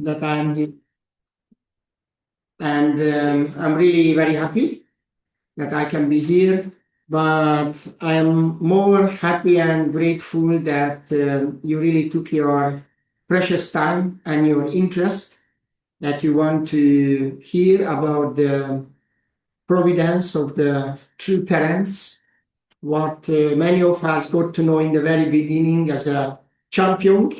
that I'm here. And I'm really very happy that I can be here. But I am more happy and grateful that you really took your precious time and your interest that you want to hear about the providence of the true parents, what many of us got to know in the very beginning as a champion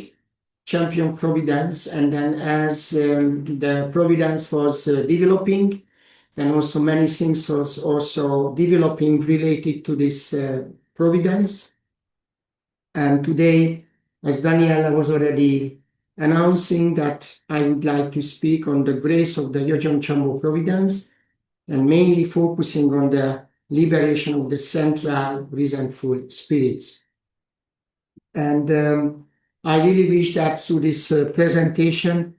Providence, and then as the Providence was developing, then also many things was also developing related to this Providence. And today, as Daniela was already announcing, that I would like to speak on the grace of the Cheonbo Providence, and mainly focusing on the liberation of the central resentful spirits. And I really wish that through this presentation,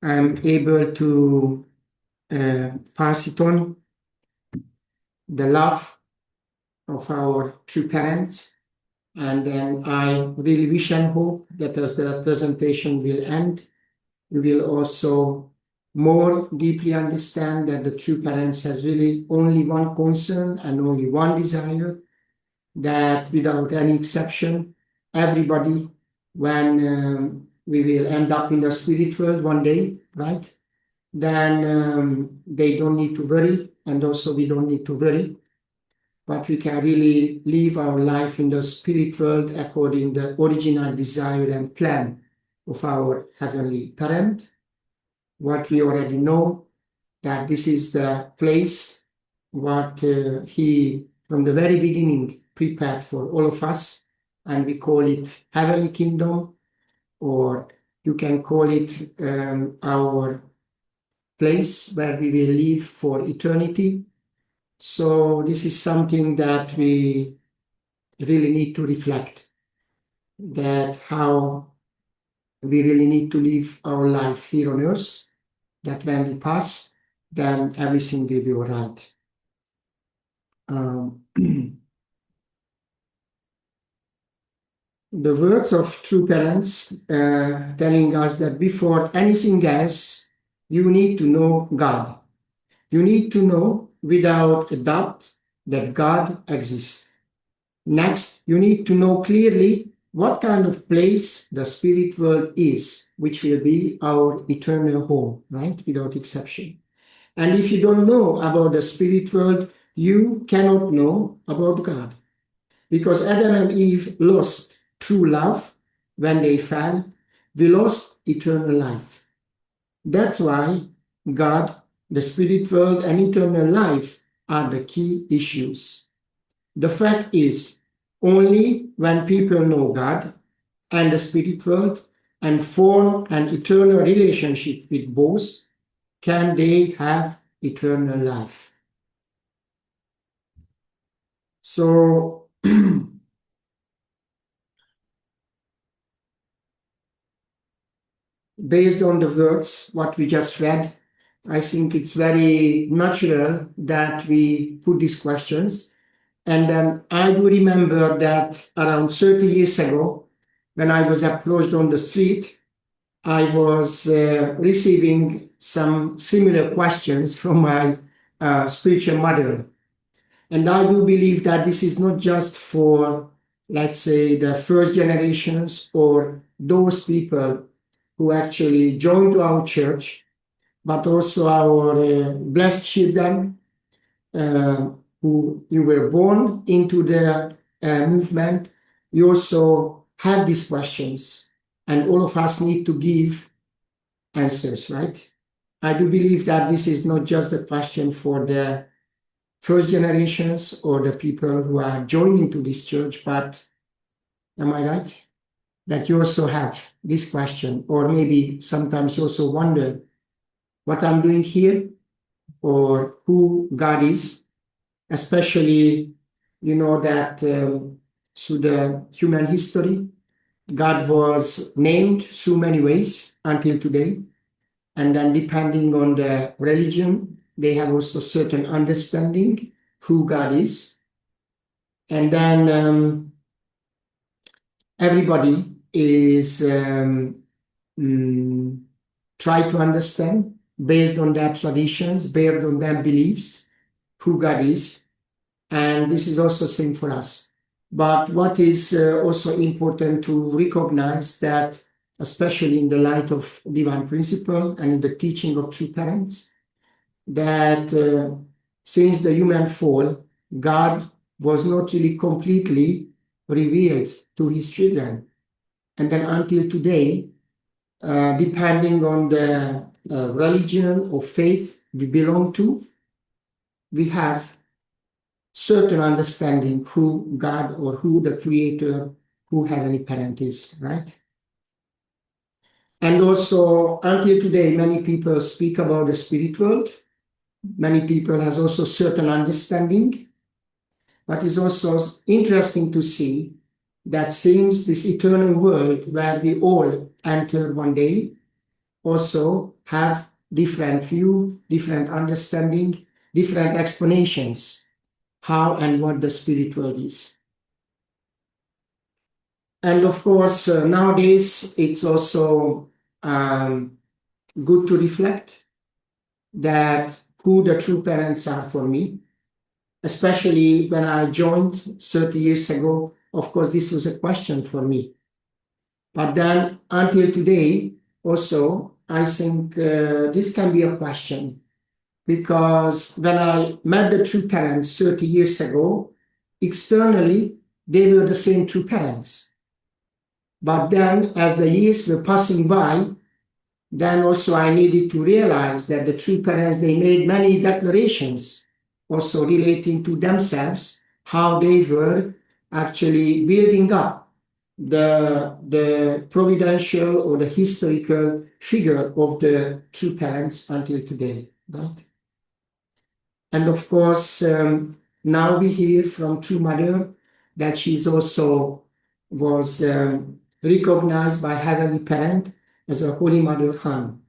I'm able to pass it on, the love of our true parents. And then I really wish and hope that as the presentation will end, we will also more deeply understand that the true parents has really only one concern and only one desire, that without any exception, everybody, when we will end up in the spirit world one day, right? Then they don't need to worry, and also we don't need to worry, but we can really live our life in the spirit world according to the original desire and plan of our heavenly parent. What we already know, that this is the place what he from the very beginning prepared for all of us, and we call it heavenly kingdom, or you can call it our place where we will live for eternity. So this is something that we really need to reflect, that how we really need to live our life here on earth, that when we pass, then everything will be all right. The words of true parents telling us that before anything else, you need to know God. You need to know without a doubt that God exists. Next, you need to know clearly what kind of place the spirit world is, which will be our eternal home, right? Without exception. And if you don't know about the spirit world, you cannot know about God. Because Adam and Eve lost true love when they fell, we lost eternal life. That's why God, the spirit world, and eternal life are the key issues. The fact is, only when people know God and the spirit world and form an eternal relationship with both can they have eternal life. So, based on the words, what we just read, I think it's very natural that we put these questions. And then I do remember that around 30 years ago, when I was approached on the street, I was receiving some similar questions from my spiritual mother. And I do believe that this is not just for, let's say, the first generations or those people who actually joined to our church, but also our blessed children who you were born into the movement. You also have these questions, and all of us need to give answers, right? I do believe that this is not just a question for the first generations or the people who are joining to this church, but am I right? That you also have this question, or maybe sometimes you also wonder what I'm doing here or who God is, especially, you know, that through the human history, God was named so many ways until today. And then depending on the religion, they have also certain understanding who God is. And then everybody is try to understand based on their traditions, based on their beliefs, who God is. And this is also same for us. But what is also important to recognize that, especially in the light of divine principle and in the teaching of true parents, that since the human fall, God was not really completely revealed to his children. And then until today, depending on the religion or faith we belong to, we have certain understanding who God or who the Creator, who Heavenly Parent is, right? And also, until today, many people speak about the spirit world. Many people has also certain understanding, but it's also interesting to see that since this eternal world where we all enter one day, also have different view, different understanding, different explanations how and what the spirit world is. And of course, nowadays it's also good to reflect that who the true parents are for me, especially when I joined 30 years ago. Of course, this was a question for me. But then until today, also, I think this can be a question, because when I met the true parents 30 years ago, externally, they were the same true parents. But then as the years were passing by, then also I needed to realize that the true parents, they made many declarations also relating to themselves, how they were actually building up the providential or the historical figure of the true parents until today, right? And of course, now we hear from True Mother that she's also was recognized by Heavenly Parent as a Holy Mother Han.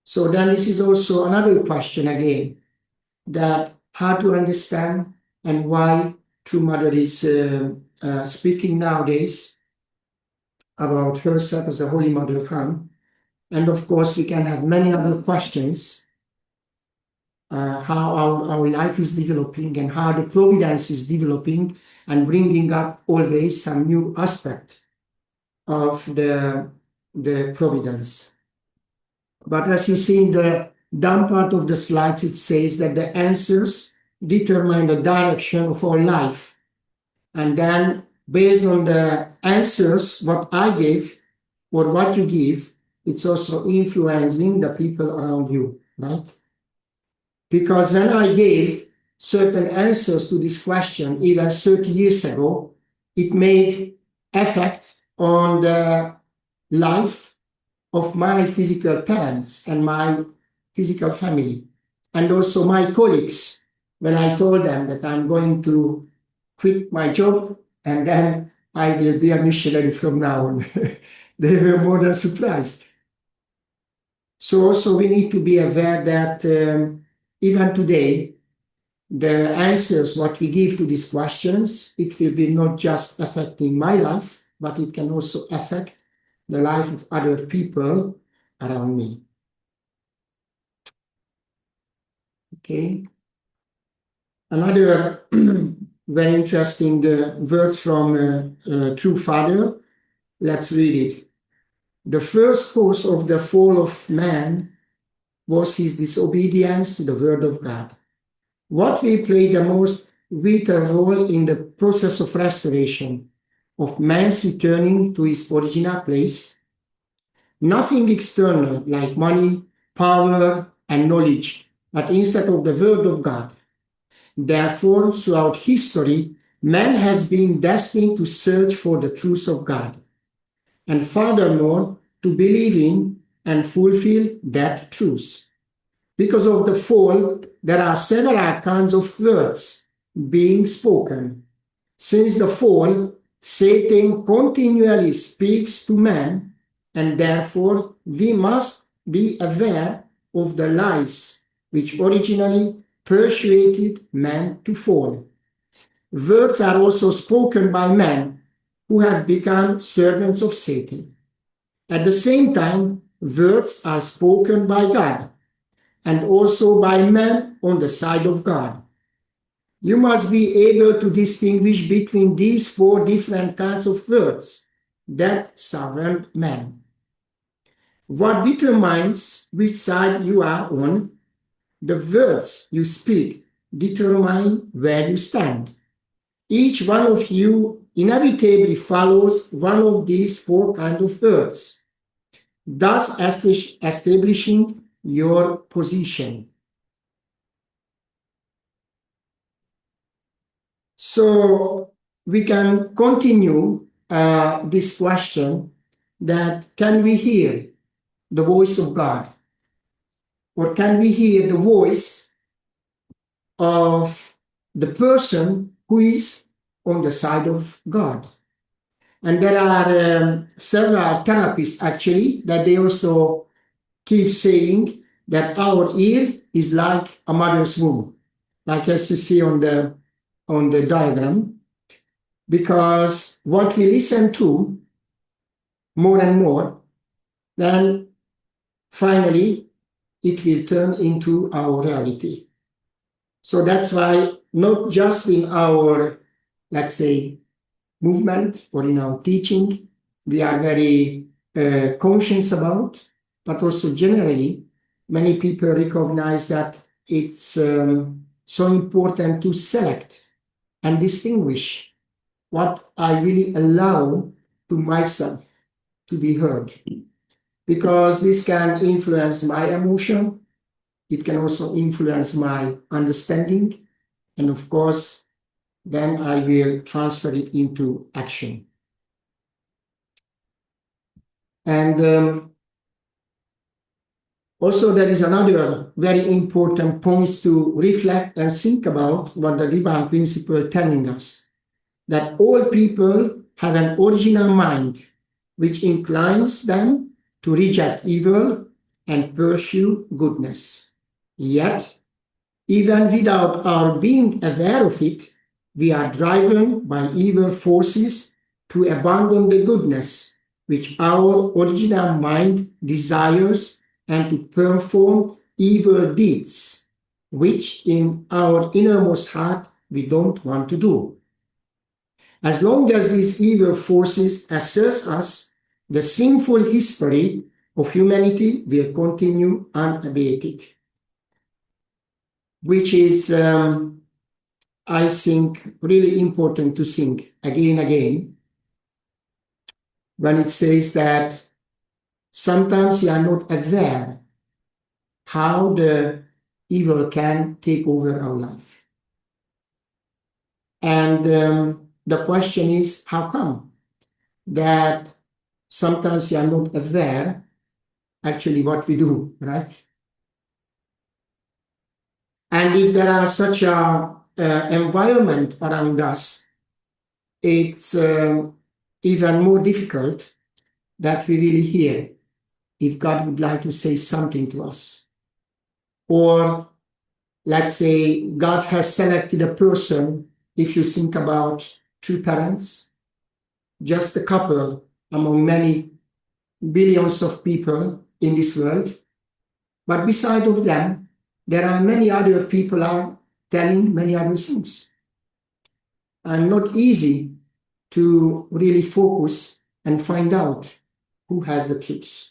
So then this is also another question again, that how to understand and why True Mother is speaking nowadays about herself as a Holy Mother Han. And of course, we can have many other questions, how our life is developing and how the providence is developing and bringing up always some new aspect of the providence. But as you see in the down part of the slides, it says that the answers determine the direction of our life. And then based on the answers, what I give or what you give, it's also influencing the people around you, right? Because when I gave certain answers to this question, even 30 years ago, it made effect on the life of my physical parents and my physical family, and also my colleagues. When I told them that I'm going to quit my job and then I will be a missionary from now on, they were more than surprised. So also we need to be aware that even today, the answers what we give to these questions, it will be not just affecting my life, but it can also affect the life of other people around me. Okay. Another very interesting words from True Father. Let's read it. The first cause of the fall of man was his disobedience to the word of God. What will play the most vital role in the process of restoration of man's returning to his original place? Nothing external like money, power, and knowledge, but instead of the word of God. Therefore, throughout history, man has been destined to search for the truth of God, and furthermore, to believe in and fulfill that truth. Because of the fall, there are several kinds of words being spoken. Since the fall, Satan continually speaks to man, and therefore we must be aware of the lies which originally persuaded man to fall. Words are also spoken by men who have become servants of Satan. At the same time, words are spoken by God and also by men on the side of God. You must be able to distinguish between these four different kinds of words that surround man. What determines which side you are on? The words you speak determine where you stand. Each one of you inevitably follows one of these four kinds of words, thus establishing your position. So we can continue this question that can we hear the voice of God? Or can we hear the voice of the person who is on the side of God? And there are several therapists actually that they also keep saying that our ear is like a mother's womb, like as you see on the diagram, because what we listen to more and more, then finally it will turn into our reality. So that's why not just in our, let's say, movement or in our teaching, we are very conscious about, but also generally, many people recognize that it's so important to select and distinguish what I really allow to myself to be heard. Because this can influence my emotion, it can also influence my understanding, and of course, then I will transfer it into action. And also there is another very important point to reflect and think about what the divine principle is telling us, that all people have an original mind which inclines them to reject evil and pursue goodness. Yet, even without our being aware of it, we are driven by evil forces to abandon the goodness which our original mind desires and to perform evil deeds, which in our innermost heart we don't want to do. As long as these evil forces assert us, the sinful history of humanity will continue unabated, which is, I think, really important to think again and again when it says that sometimes we are not aware how the evil can take over our life. And the question is, how come that sometimes we are not aware actually what we do, right? And if there are such a environment around us, it's even more difficult that we really hear if God would like to say something to us. Or let's say God has selected a person, if you think about two parents, just a couple among many billions of people in this world. But beside of them, there are many other people are telling many other things. And not easy to really focus and find out who has the truth.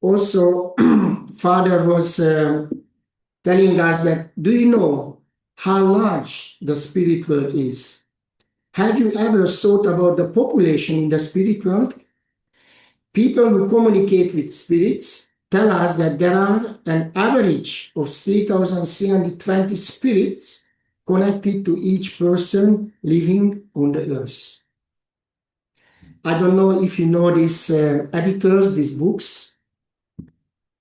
Also, Father was telling us that, do you know how large the spirit world is? Have you ever thought about the population in the spirit world? People who communicate with spirits tell us that there are an average of 3,320 spirits connected to each person living on the earth. I don't know if you know these editors, these books.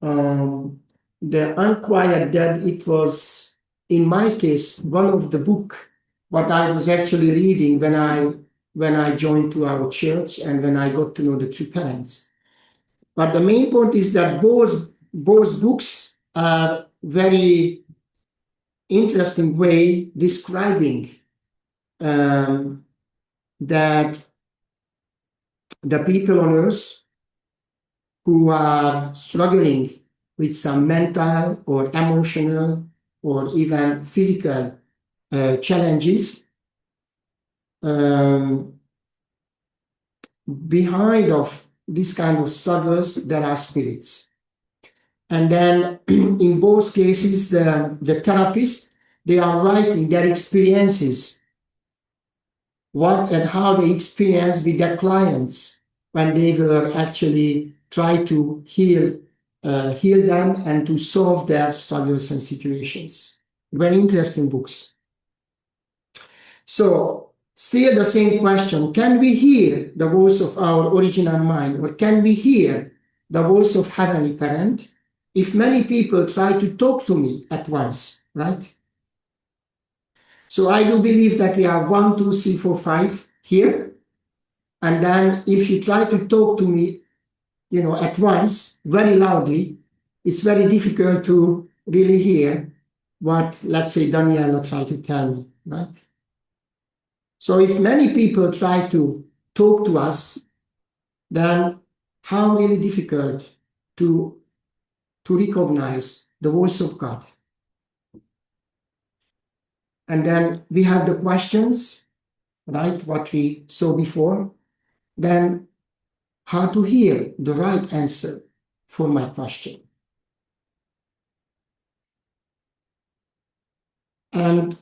The Unquiet Dead, it was, in my case, one of the book what I was actually reading when I joined to our church and when I got to know the two parents. But the main point is that both books are very interesting way describing that the people on earth who are struggling with some mental or emotional or even physical challenges, behind of this kind of struggles, there are spirits. And then in both cases, the therapists, they are writing their experiences, what and how they experience with their clients when they were actually try to heal them and to solve their struggles and situations. Very interesting books. So still the same question, can we hear the voice of our original mind, or can we hear the voice of Heavenly Parent if many people try to talk to me at once, right? So I do believe that we have 1, 2, 3, 4, 5 here. And then if you try to talk to me, at once, very loudly, it's very difficult to really hear what, let's say, Daniela tried to tell me, right? So if many people try to talk to us, then how really difficult to recognize the voice of God. And then we have the questions, right, what we saw before. Then how to hear the right answer for my question. And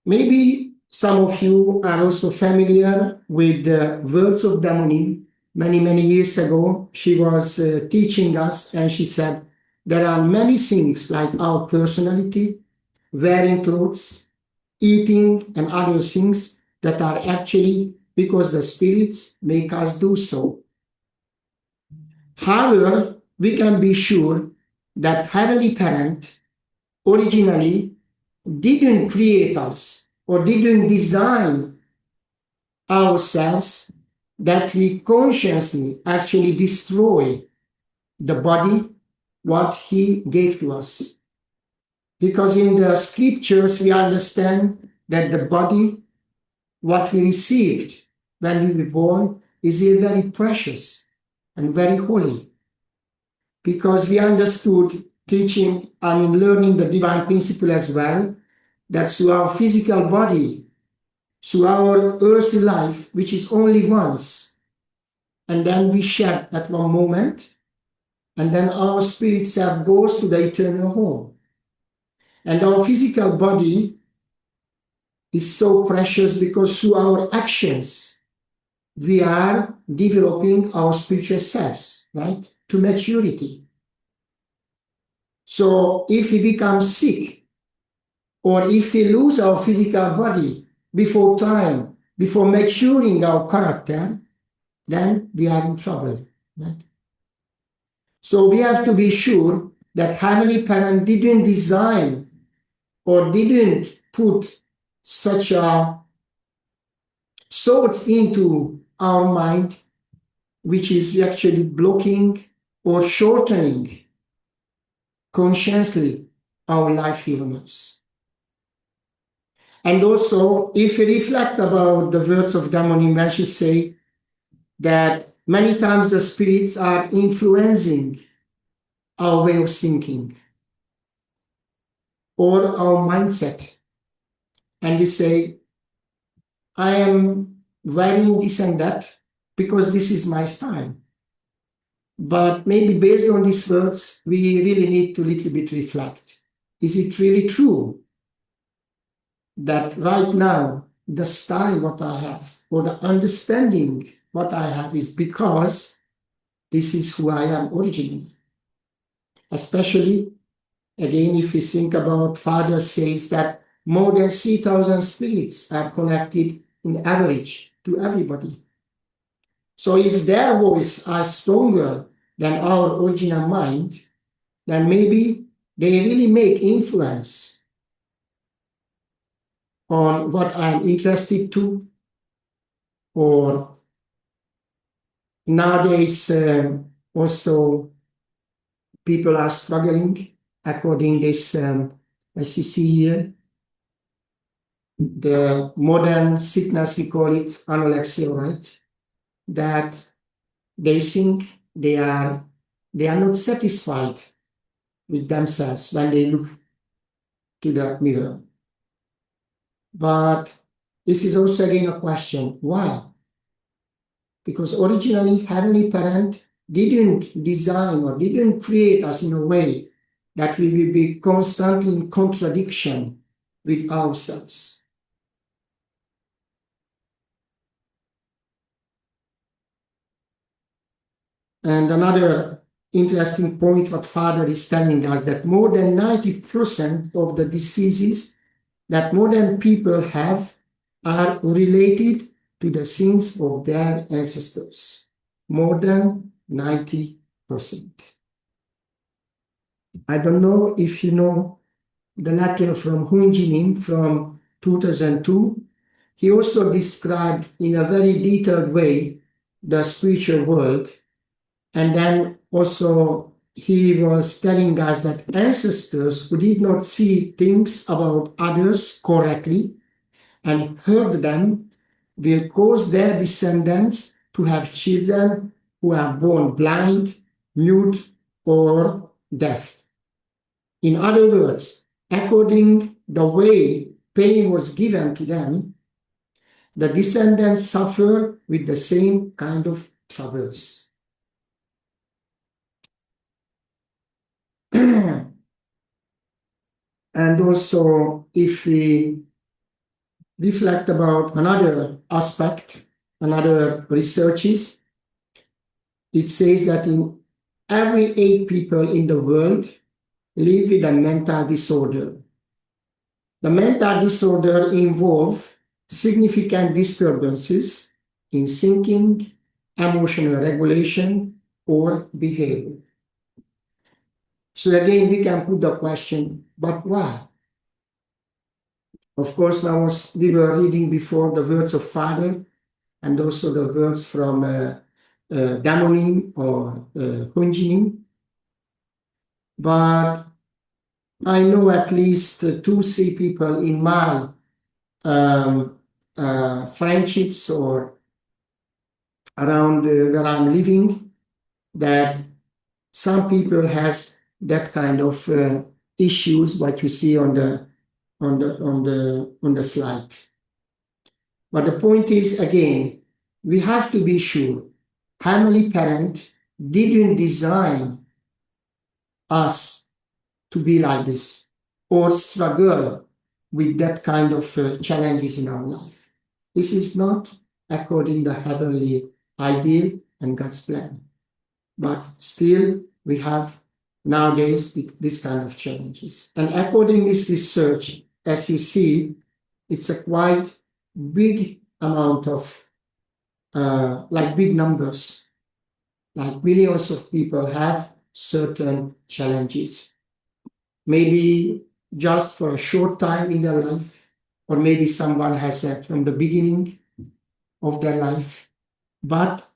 maybe some of you are also familiar with the words of Damonim. Many, many years ago, she was teaching us, and she said, there are many things like our personality, wearing clothes, eating, and other things that are actually because the spirits make us do so. However, we can be sure that Heavenly Parent originally didn't create us or didn't design ourselves that we consciously actually destroy the body what He gave to us. Because in the scriptures we understand that the body what we received when we were born is very precious and very holy. Because we understood learning the divine principle as well, that through our physical body, through our earthly life, which is only once, and then we shed at one moment, and then our spirit self goes to the eternal home. And our physical body is so precious because through our actions, we are developing our spiritual selves, right, to maturity. So if we become sick, or if we lose our physical body before time, before maturing our character, then we are in trouble, right? So we have to be sure that Heavenly Parent didn't design or didn't put such a thoughts into our mind, which is actually blocking or shortening consciously our life here on earth. And also, if we reflect about the words of Damonim, when she say that many times the spirits are influencing our way of thinking or our mindset. And we say, I am wearing this and that because this is my style. But maybe based on these words, we really need to little bit reflect. Is it really true that right now the style what I have or the understanding what I have is because this is who I am originally? Especially, again, if we think about Father says that more than 3,000 spirits are connected in average to everybody. So if their voice are stronger than our original mind, then maybe they really make influence on what I'm interested to, or nowadays also people are struggling according this, as you see here, the modern sickness, we call it anorexia, right? that they think they are not satisfied with themselves when they look to the mirror. But this is also again a question, why? Because originally Heavenly Parent didn't design or didn't create us in a way that we will be constantly in contradiction with ourselves. And another interesting point what Father is telling us, that more than 90% of the diseases that modern people have are related to the sins of their ancestors. More than 90%. I don't know if you know the letter from Hun Jinin from 2002. He also described in a very detailed way the spiritual world. And then also he was telling us that ancestors who did not see things about others correctly and heard them will cause their descendants to have children who are born blind, mute, or deaf. In other words, according the way pain was given to them, the descendants suffer with the same kind of troubles. And also, if we reflect about another aspect, another researches, it says that in every 8 people in the world live with a mental disorder. The mental disorder involves significant disturbances in thinking, emotional regulation, or behavior. So again, we can put the question, but why? Of course, now we were reading before the words of Father and also the words from Damonim or Hunjinim. But I know at least 2-3 people in my friendships or around where I'm living that some people has that kind of issues what you see on the slide. But the point is, again, we have to be sure Heavenly Parent didn't design us to be like this or struggle with that kind of challenges in our life. This is not according to the heavenly ideal and God's plan. But still, we have nowadays this kind of challenges. And according to this research, as you see, it's a quite big amount of, like big numbers, like millions of people have certain challenges. Maybe just for a short time in their life, or maybe someone has it from the beginning of their life, but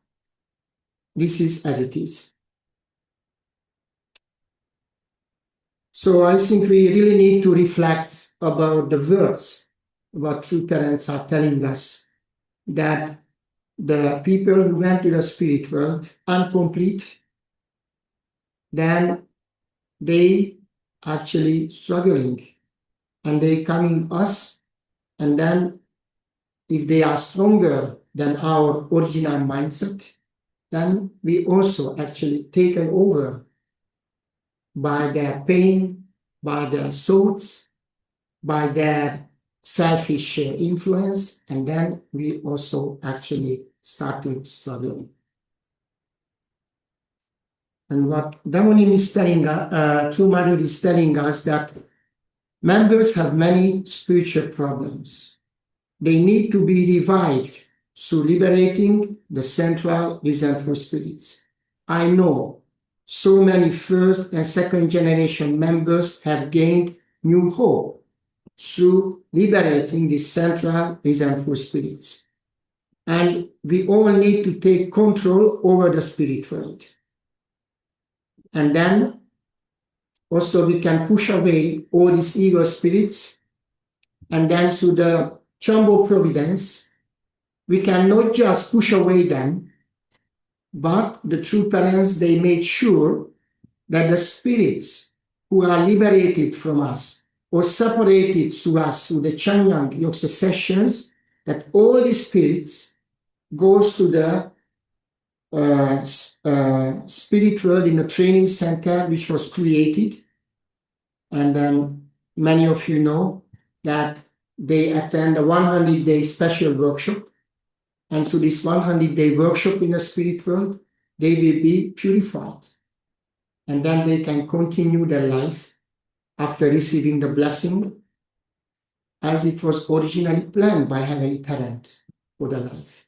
this is as it is. So I think we really need to reflect about the words what true parents are telling us, that the people who went to the spirit world incomplete, then they actually struggling and they coming us, and then if they are stronger than our original mindset, then we also actually taken over by their pain, by their thoughts, by their selfish influence, and then we also actually start to struggle. And what Damonim is telling us, True Mother is telling us that members have many spiritual problems. They need to be revived through liberating the central resentful spirits. I know so many first and second generation members have gained new hope through liberating the central resentful spirits. And we all need to take control over the spirit world. And then also we can push away all these ego spirits, and then through the Cheonbo Providence, we can not just push away them, but the true parents, they made sure that the spirits who are liberated from us or separated to us through the Changyang Yogsa sessions, that all the spirits goes to the spirit world in a training center which was created. And then many of you know that they attend a 100-day special workshop. And so this 100-day workshop in the spirit world, they will be purified. And then they can continue their life after receiving the blessing as it was originally planned by Heavenly Parent for the life.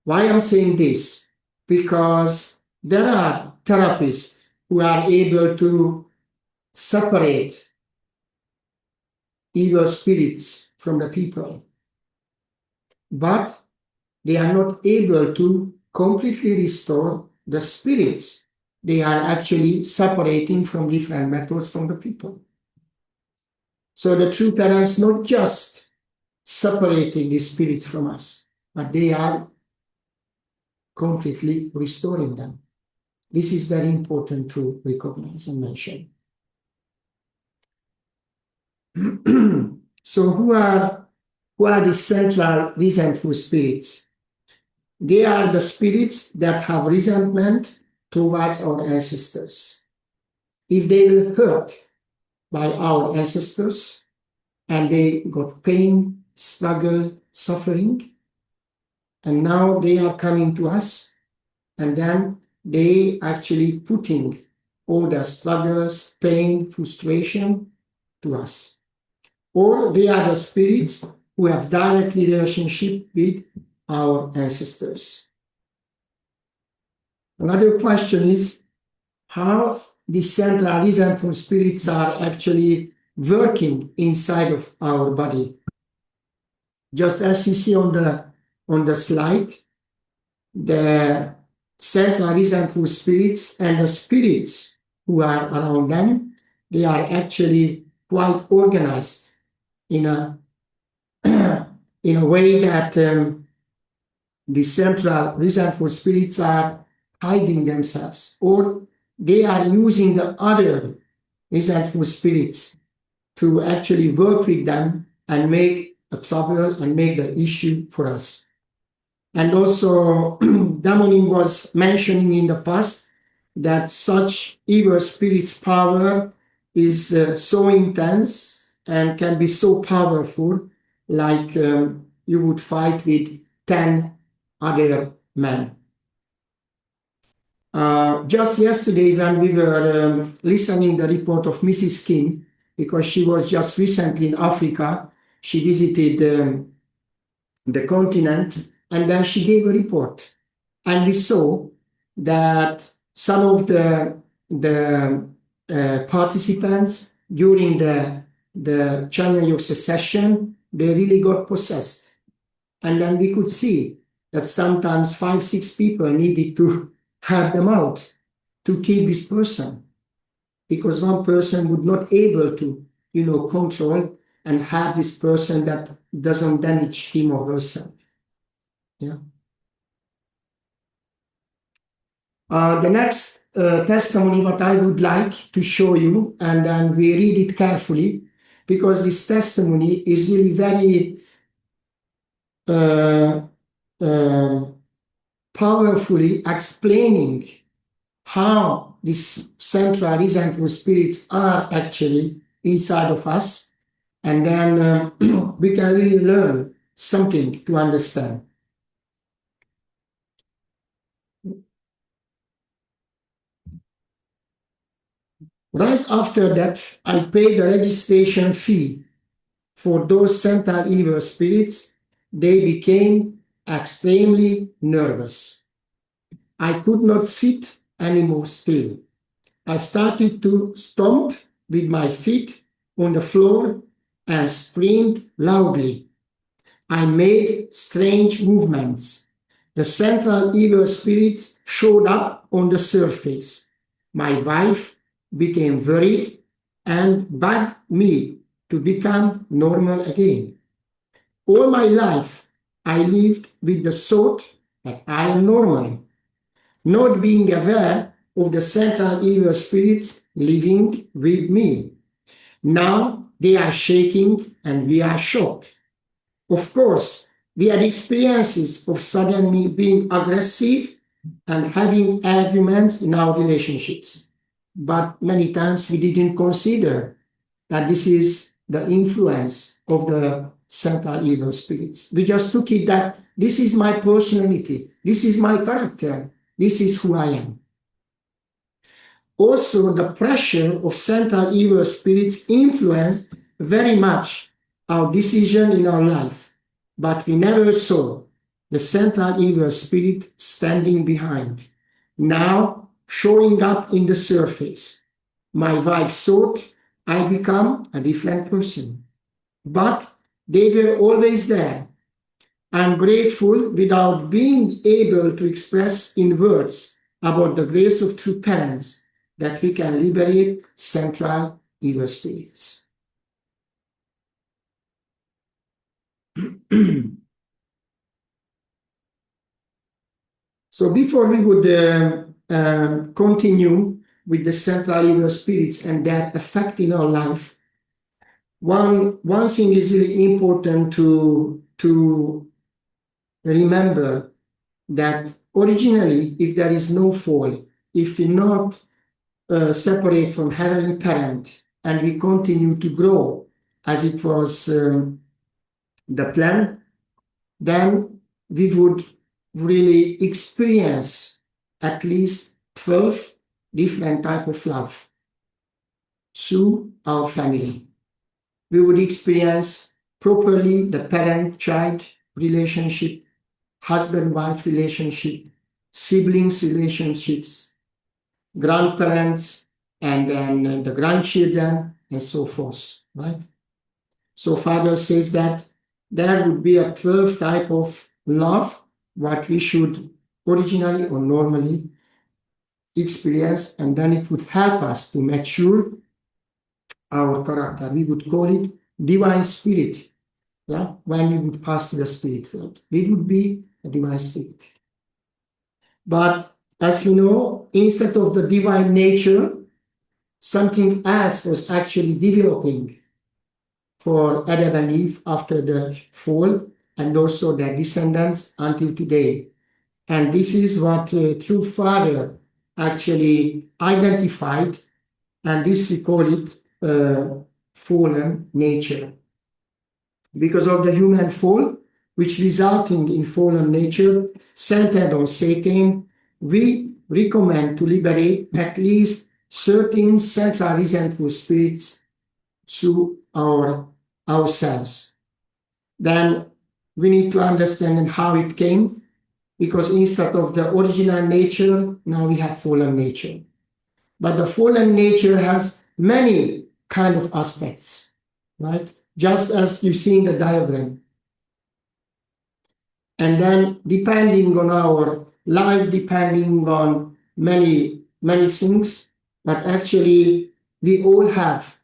Why I'm saying this? Because there are therapists who are able to separate evil spirits from the people, but they are not able to completely restore the spirits. They are actually separating from different methods from the people. So the true parents not just separating the spirits from us, but they are completely restoring them. This is very important to recognize and mention. So who are the central resentful spirits? They are the spirits that have resentment towards our ancestors. If they were hurt by our ancestors and they got pain, struggle, suffering, and now they are coming to us, and then they actually putting all the struggles, pain, frustration to us. Or they are the spirits who have direct relationship with our ancestors. Another question is how the central resentful spirits are actually working inside of our body. Just as you see on the slide, the central resentful spirits and the spirits who are around them, they are actually quite organized in a way that the central resentful spirits are hiding themselves, or they are using the other resentful spirits to actually work with them and make a trouble and make the issue for us. And also, Damonim was mentioning in the past that such evil spirits' power is so intense and can be so powerful, like you would fight with 10 other men. Just yesterday, when we were listening the report of Mrs. Kim, because she was just recently in Africa, she visited the continent, and then she gave a report. And we saw that some of the participants during the Chanya Yogsa session, they really got possessed. And then we could see that sometimes 5-6 people needed to help them out to keep this person, because one person would not able to, control and have this person that doesn't damage him or herself. Yeah. The next testimony what I would like to show you, and then we read it carefully, because this testimony is really very powerfully explaining how these central resentful spirits are actually inside of us, and then we can really learn something to understand. Right after that, I paid the registration fee for those central evil spirits. They became extremely nervous. I could not sit anymore still. I started to stomp with my feet on the floor and screamed loudly. I made strange movements. The central evil spirits showed up on the surface. My wife became worried and begged me to become normal again. All my life, I lived with the thought that I am normal, not being aware of the central evil spirits living with me. Now they are shaking and we are shocked. Of course, we had experiences of suddenly being aggressive and having arguments in our relationships. But many times we didn't consider that this is the influence of the central evil spirits. We just took it that this is my personality, this is my character, this is who I am. Also, the pressure of central evil spirits influenced very much our decision in our life, but we never saw the central evil spirit standing behind, now showing up in the surface. My wife thought I become a different person, but they were always there. I'm grateful without being able to express in words about the grace of true parents that we can liberate central evil spirits. So before we would continue with the central evil spirits and that effect in our life, one thing is really important to remember, that originally, if there is no fall, if we not separate from Heavenly Parent and we continue to grow as it was the plan, then we would really experience at least 12 different types of love through our family. We would experience properly the parent-child relationship, husband-wife relationship, siblings relationships, grandparents, and then the grandchildren, and so forth, right? So Father says that there would be a 12 type of love, what we should originally or normally experience, and then it would help us to mature our character. We would call it divine spirit. Yeah? When we would pass to the spirit world, we would be a divine spirit. But as we know, instead of the divine nature, something else was actually developing for Adam and Eve after the fall, and also their descendants until today. And this is what True Father actually identified, and this we call it fallen nature. Because of the human fall, which resulting in fallen nature centered on Satan, we recommend to liberate at least 13 central resentful spirits through ourselves. Then we need to understand how it came, because instead of the original nature, now we have fallen nature. But the fallen nature has many kind of aspects, right? Just as you see in the diagram. And then depending on our life, depending on many things, but actually we all have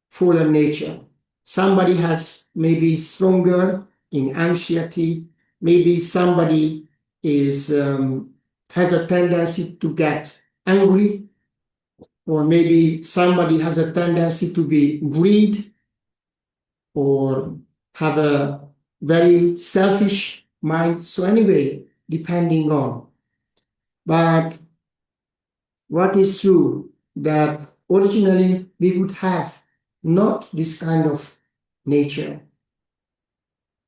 fallen nature. Somebody has maybe stronger in anxiety, maybe somebody is has a tendency to get angry, or maybe somebody has a tendency to be greed, or have a very selfish mind. So anyway, depending on. But what is true, that originally we would have not this kind of nature,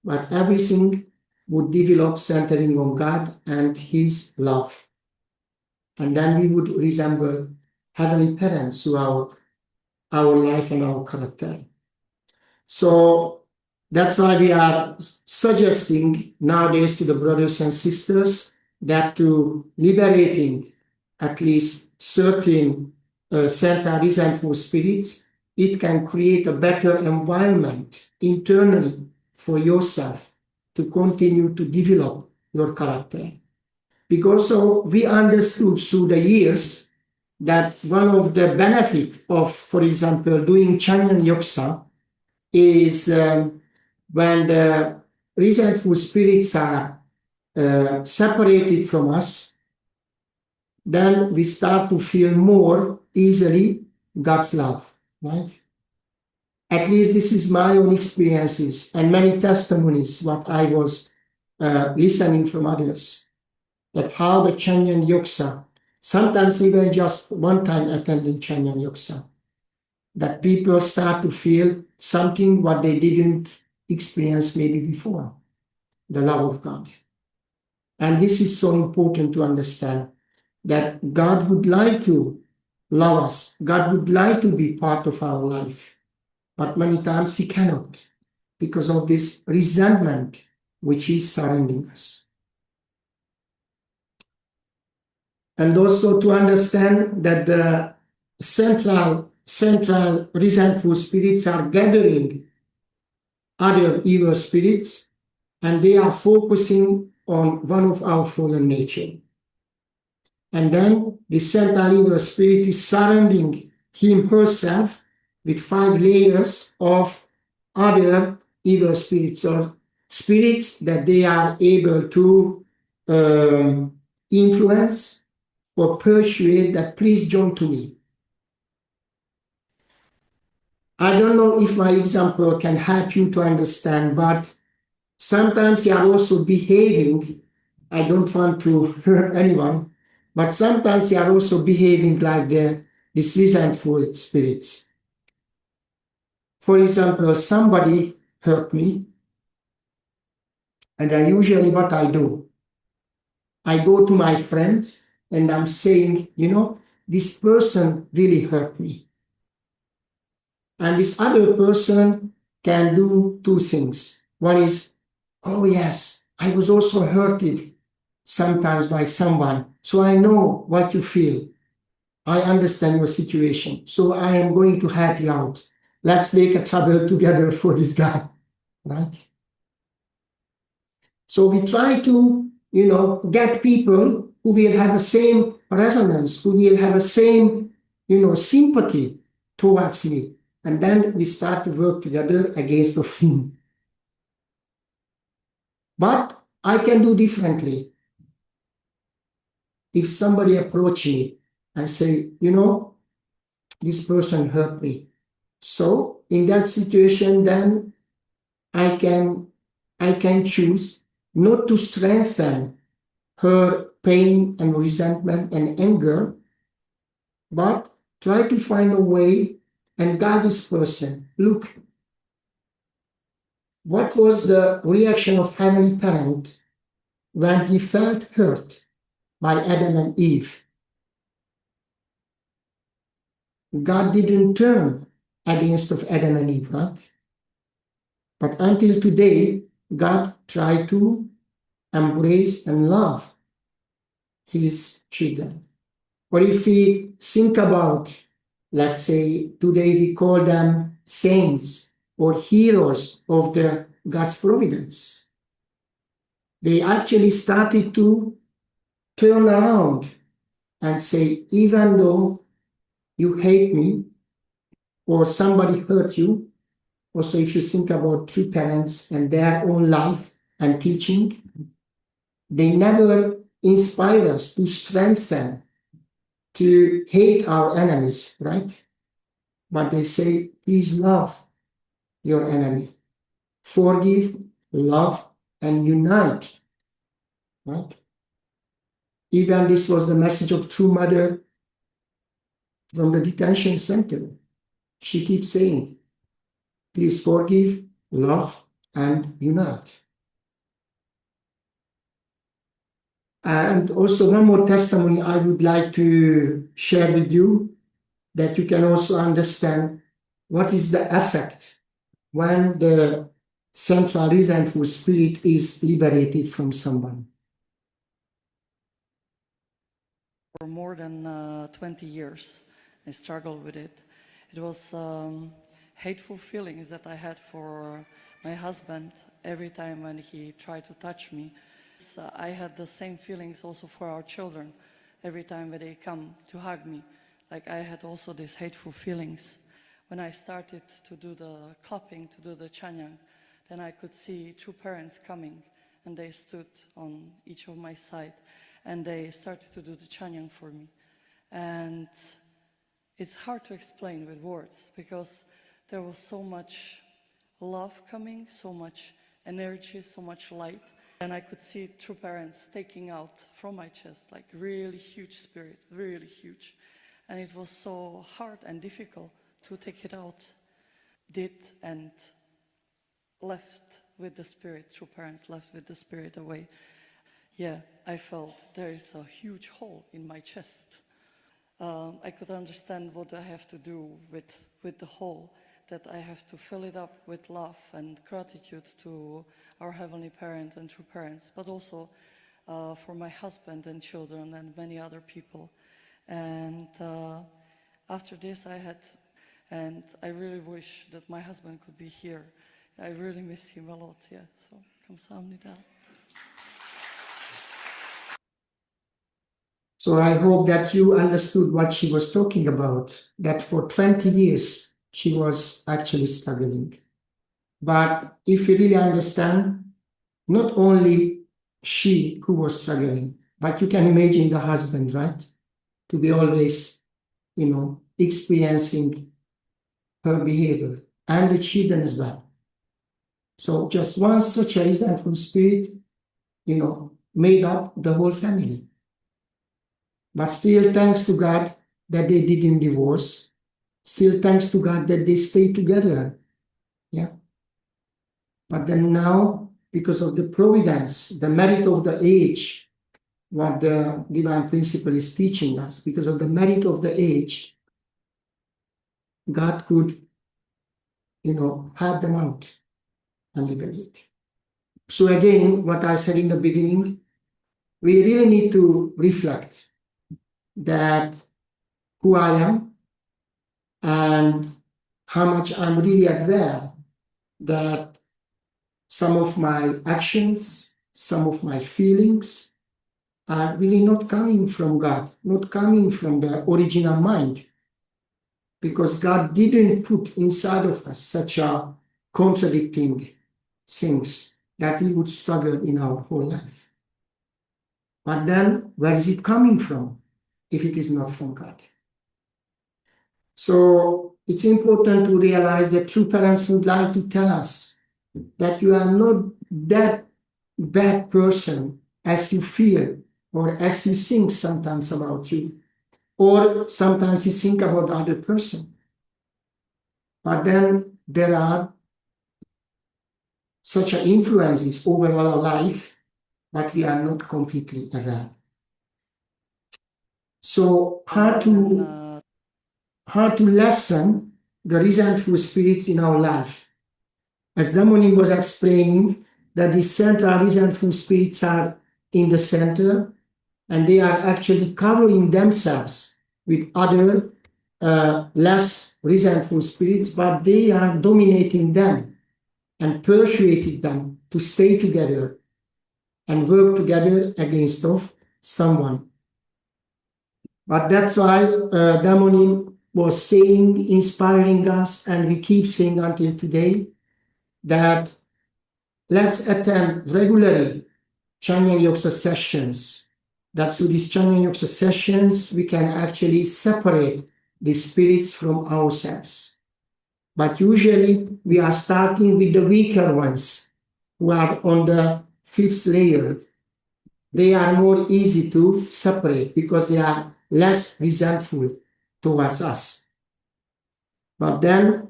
but everything would develop centering on God and His love. And then we would resemble Heavenly Parents through our life and our character. So that's why we are suggesting nowadays to the brothers and sisters that to liberating at least certain central resentful spirits, it can create a better environment internally for yourself to continue to develop your character. Because so we understood through the years that one of the benefits of, for example, doing Chanyan Yoksa is when the resentful spirits are separated from us, then we start to feel more easily God's love, right? At least this is my own experiences and many testimonies, what I was listening from others, that how the Chanyan Yoksa, sometimes even just one time attending Chanyan Yoksa, that people start to feel something what they didn't experience maybe before, the love of God. And this is so important to understand, that God would like to love us. God would like to be part of our life. But many times he cannot because of this resentment which is surrounding us. And also to understand that the central resentful spirits are gathering other evil spirits, and they are focusing on one of our fallen nature. And then the central evil spirit is surrounding him herself with 5 layers of other evil spirits, or spirits that they are able to influence or persuade that please join to me. I don't know if my example can help you to understand, but sometimes they are also behaving, I don't want to hurt anyone, but sometimes they are also behaving like these resentful spirits. For example, somebody hurt me, and usually what I do, I go to my friend and I'm saying, this person really hurt me. And this other person can do 2 things. One is, oh yes, I was also hurted sometimes by someone, so I know what you feel. I understand your situation, so I am going to help you out. Let's make a trouble together for this guy, right? So we try to, get people who will have the same resonance, who will have the same, sympathy towards me. And then we start to work together against the thing. But I can do differently. If somebody approach me and say, this person hurt me. So in that situation, then I can choose not to strengthen her pain and resentment and anger, but try to find a way and guide this person. Look, what was the reaction of Heavenly Parent when he felt hurt by Adam and Eve? God didn't turn against of Adam and Eve, right? But until today, God tried to embrace and love his children. Or if we think about, let's say, today we call them saints or heroes of the God's providence. They actually started to turn around and say, even though you hate me or somebody hurt you, also if you think about true parents and their own life and teaching, they never inspire us to strengthen, to hate our enemies, right? But they say, please love your enemy. Forgive, love, and unite, right? Even this was the message of True Mother from the detention center. She keeps saying, please forgive, love, and unite. And also one more testimony I would like to share with you, that you can also understand what is the effect when the central resentful spirit is liberated from someone. For more than 20 years, I struggled with it. It was hateful feelings that I had for my husband every time when he tried to touch me. I had the same feelings also for our children every time when they come to hug me. Like I had also these hateful feelings. When I started to do the clapping, to do the chanyang, then I could see true parents coming and they stood on each of my side, and they started to do the Chanyang for me. And it's hard to explain with words, because there was so much love coming, so much energy, so much light. And I could see true parents taking out from my chest, like really huge spirit, really huge. And it was so hard and difficult to take it out. Did and left with the spirit, true parents left with the spirit away. Yeah, I felt there is a huge hole in my chest. I could understand what I have to do with the hole, that I have to fill it up with love and gratitude to our Heavenly Parent and true parents, but also for my husband and children and many other people. And after this and I really wish that my husband could be here. I really miss him a lot, yeah, so 감사합니다. So I hope that you understood what she was talking about, that for 20 years she was actually struggling. But if you really understand, not only she who was struggling, but you can imagine the husband, right? To be always, experiencing her behavior, and the children as well. So just one such a resentful spirit, made up the whole family. But still, thanks to God that they didn't divorce. Still, thanks to God that they stayed together. Yeah. But then now, because of the providence, the merit of the age, what the divine principle is teaching us, because of the merit of the age, God could, help them out and liberate. So again, what I said in the beginning, we really need to reflect that who I am and how much I'm really aware that some of my actions, some of my feelings are really not coming from God, not coming from the original mind, because God didn't put inside of us such a contradicting things that we would struggle in our whole life. But then, where is it coming from if it is not from God? So it's important to realize that true parents would like to tell us that you are not that bad person as you feel or as you think sometimes about you, or sometimes you think about the other person. But then there are such influences over our life, but we are not completely aware. So how to lessen the resentful spirits in our life? As Damonim was explaining, that the central resentful spirits are in the center, and they are actually covering themselves with other less resentful spirits, but they are dominating them and persuading them to stay together and work together against of someone. But that's why Damonim was saying, inspiring us, and we keep saying until today, that let's attend regularly Chanyang Yogsa sessions. That through these Chanyang Yogsa sessions, we can actually separate the spirits from ourselves. But usually, we are starting with the weaker ones who are on the fifth layer. They are more easy to separate because they are less resentful towards us. But then,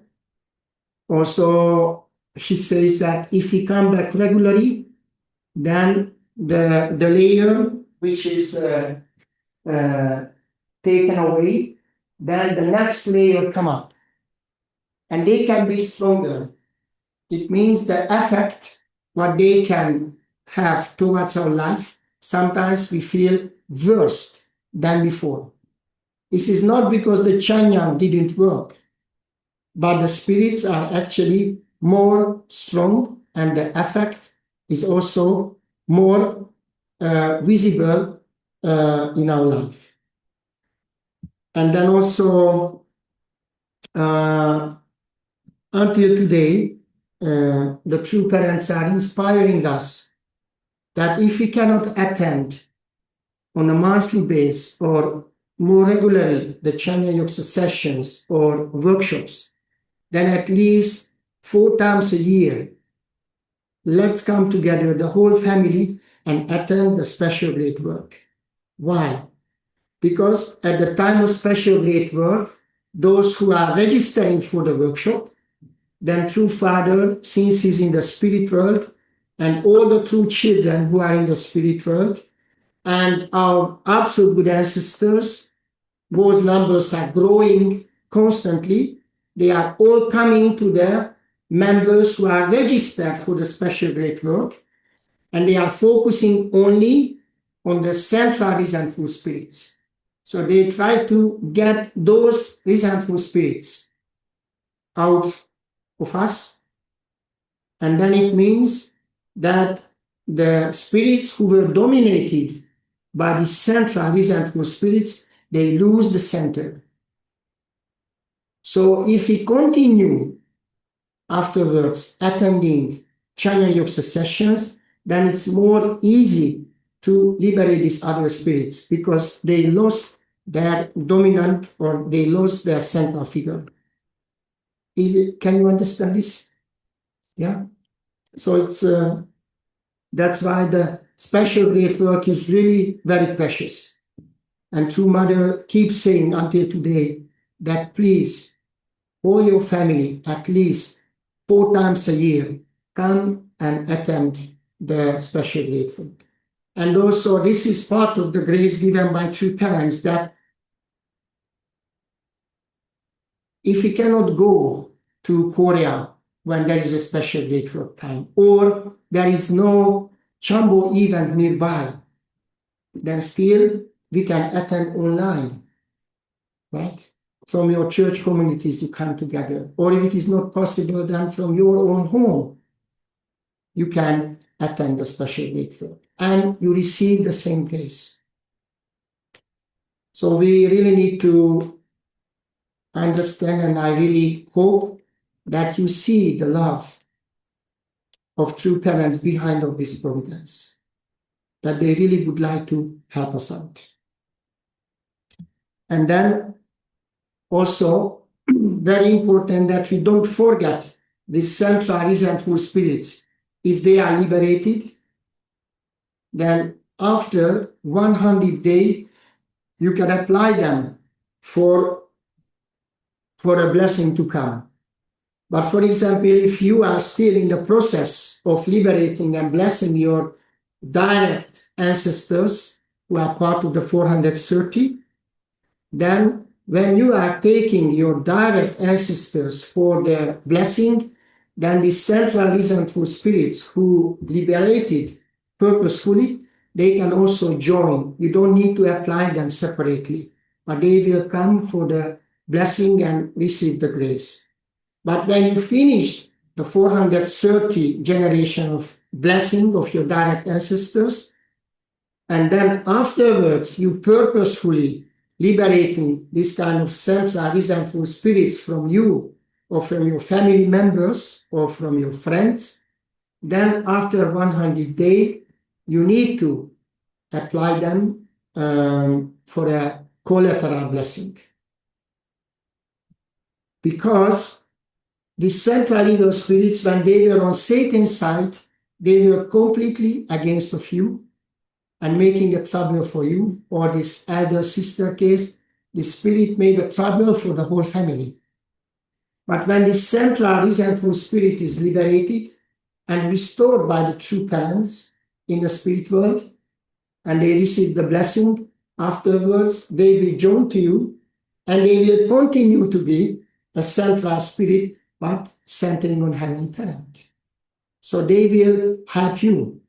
also, she says that if we come back regularly, then the layer which is taken away, then the next layer come up, and they can be stronger. It means the effect what they can have towards our life, sometimes we feel worse than before. This is not because the Chanyang didn't work, but the spirits are actually more strong, and the effect is also more visible in our life. And then also, until today, the true parents are inspiring us that if we cannot attend on a monthly basis or more regularly the Chanya Yogsa sessions or workshops, then at least 4 times a year, let's come together, the whole family, and attend the special great work. Why? Because at the time of special great work, those who are registering for the workshop, then true Father, since he's in the spirit world, and all the true children who are in the spirit world, and our absolute good ancestors, those numbers are growing constantly. They are all coming to the members who are registered for the special great work, and they are focusing only on the central resentful spirits. So they try to get those resentful spirits out of us, and then it means that the spirits who were dominated by the central resentful spirits, they lose the center. So if we continue afterwards attending Chanya Yogsa sessions, then it's more easy to liberate these other spirits because they lost their dominant or they lost their central figure. Can you understand this? Yeah. So it's that's why the special great work is really very precious. And True Mother keeps saying until today that please, all your family, at least 4 times a year, come and attend the special great work. And also this is part of the grace given by True Parents that if we cannot go to Korea when there is a special great work time, or there is no Cheonbo event nearby, then still we can attend online, right? From your church communities you come together. Or if it is not possible, then from your own home, you can attend the special great work. And you receive the same grace. So we really need to understand, and I really hope that you see the love of True Parents behind all this providence, that they really would like to help us out. And then also, very important that we don't forget these central resentful spirits. If they are liberated, then after 100 days, you can apply them for a blessing to come. But for example, if you are still in the process of liberating and blessing your direct ancestors who are part of the 430, then when you are taking your direct ancestors for the blessing, then the central resentful spirits who liberated purposefully, they can also join. You don't need to apply them separately, but they will come for the blessing and receive the grace. But when you finished the 430 generation of blessing of your direct ancestors, and then afterwards you purposefully liberating this kind of central resentful spirits from you or from your family members or from your friends, then after 100 days, you need to apply them for a collateral blessing. Because the central evil spirits, when they were on Satan's side, they were completely against of you and making a trouble for you, or this elder sister case, the spirit made a trouble for the whole family. But when the central resentful spirit is liberated and restored by the true parents in the spirit world, and they receive the blessing, afterwards they will join to you, and they will continue to be a central spirit, but centering on Heavenly Parent. So they will help you.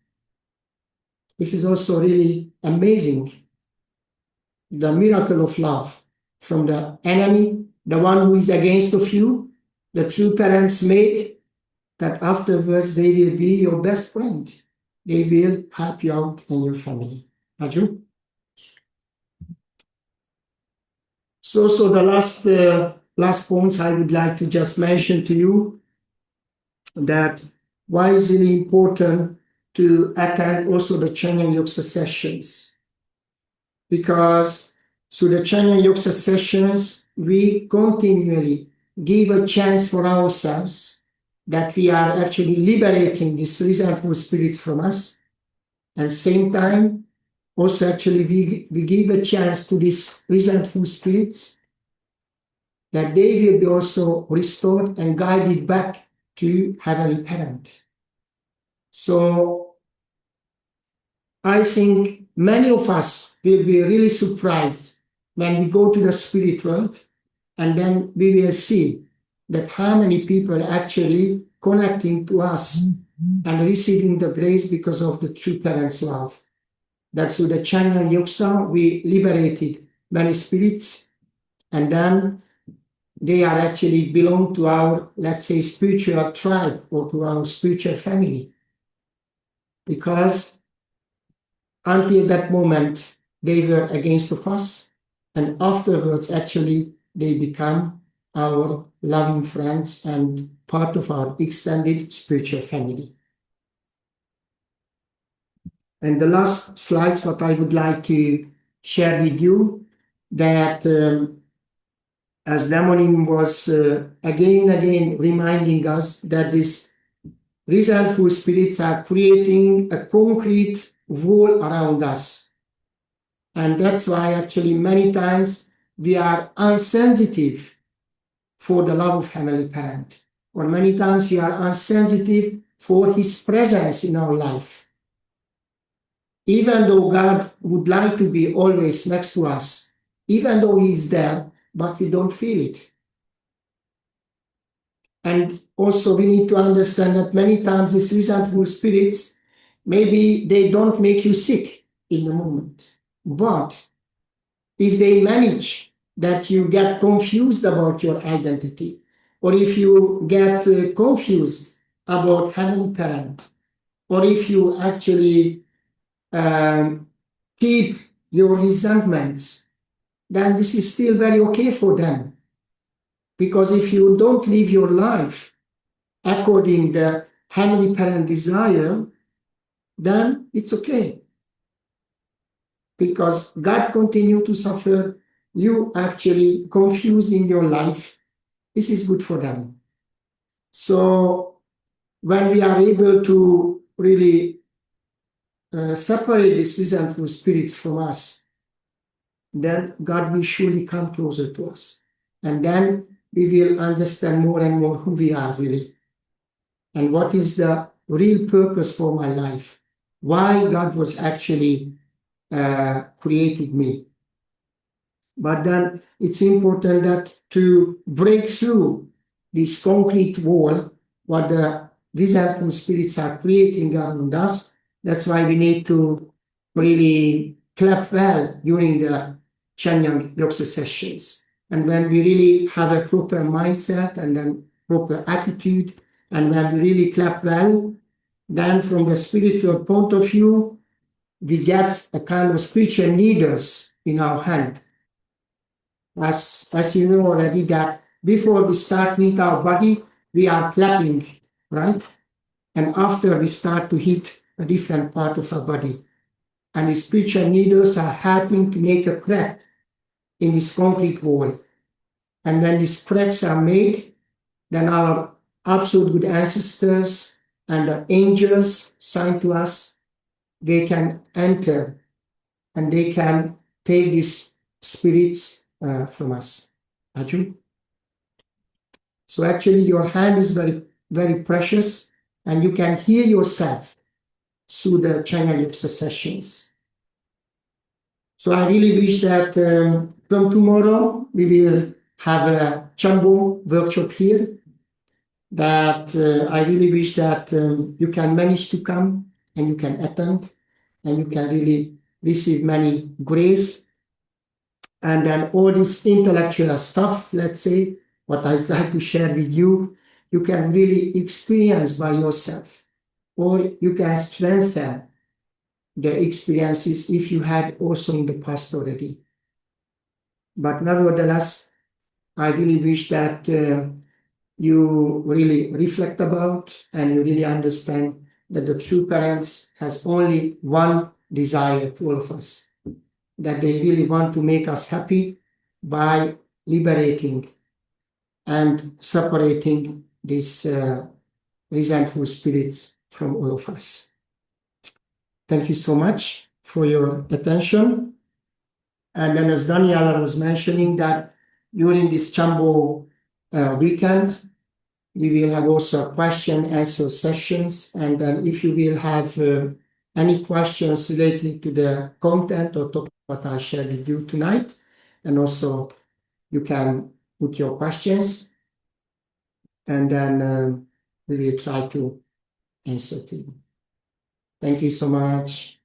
This is also really amazing. The miracle of love from the enemy, the one who is against of you, the true parents made, that afterwards they will be your best friend. They will help you out in your family. Raju? So the last points I would like to just mention to you, that why is it important to attend also the Cheonbo Yoksa sessions, because through the Cheonbo Yoksa sessions, we continually give a chance for ourselves that we are actually liberating these resentful spirits from us. And same time, also actually we give a chance to these resentful spirits that they will be also restored and guided back to Heavenly Parent. So I think many of us will be really surprised when we go to the spirit world, and then we will see that how many people actually connecting to us and receiving the grace because of the true parents' love. That's through the Cheonbo Yoksa we liberated many spirits, and then they are actually belong to our, let's say, spiritual tribe or to our spiritual family. Because until that moment, they were against of us, and afterwards, actually, they become our loving friends and part of our extended spiritual family. And the last slides, what I would like to share with you, that as Demonim was again reminding us that these resentful spirits are creating a concrete wall around us. And that's why actually many times we are insensitive for the love of Heavenly Parent. Or many times we are insensitive for His presence in our life. Even though God would like to be always next to us, even though He is there, but we don't feel it. And also we need to understand that many times these resentful spirits, maybe they don't make you sick in the moment. But if they manage that you get confused about your identity, or if you get confused about Heavenly Parent, or if you actually keep your resentments, then this is still very okay for them. Because if you don't live your life according to the Heavenly Parent desire, then it's okay. Because God continue to suffer, you actually confused in your life, this is good for them. So when we are able to really separate these resentful spirits from us, then God will surely come closer to us. And then we will understand more and more who we are really. And what is the real purpose for my life. Why God was actually created me. But then it's important that to break through this concrete wall, what the resentful spirits are creating around us, that's why we need to really clap well during the Cheonbo Yoksa sessions. And when we really have a proper mindset and then proper attitude, and when we really clap well, then from the spiritual point of view, we get a kind of spiritual needles in our hand. As you know already, that before we start with our body, we are clapping, right? And after we start to hit a different part of our body. And the spiritual needles are helping to make a crack in this concrete wall. And when these cracks are made, then our absolute good ancestors and the angels signed to us, they can enter and they can take these spirits from us. Arjun? So actually your hand is very, very precious, and you can hear yourself through the Cheonbo Yoksa sessions. So I really wish that from tomorrow we will have a Cheonbo workshop here, that I really wish that you can manage to come and you can attend and you can really receive many grace. And then all this intellectual stuff, let's say, what I'd like to share with you, you can really experience by yourself, or you can strengthen the experiences if you had also in the past already. But nevertheless, I really wish that you really reflect about and you really understand that the true parents has only one desire to all of us, that they really want to make us happy by liberating and separating these resentful spirits from all of us. Thank you so much for your attention. And then as Daniela was mentioning that during this Cheonbo weekend, we will have also question answer sessions. And then if you will have any questions related to the content or topic what I shared with you tonight, and also you can put your questions, and then we will try to answer to you. Thank you so much.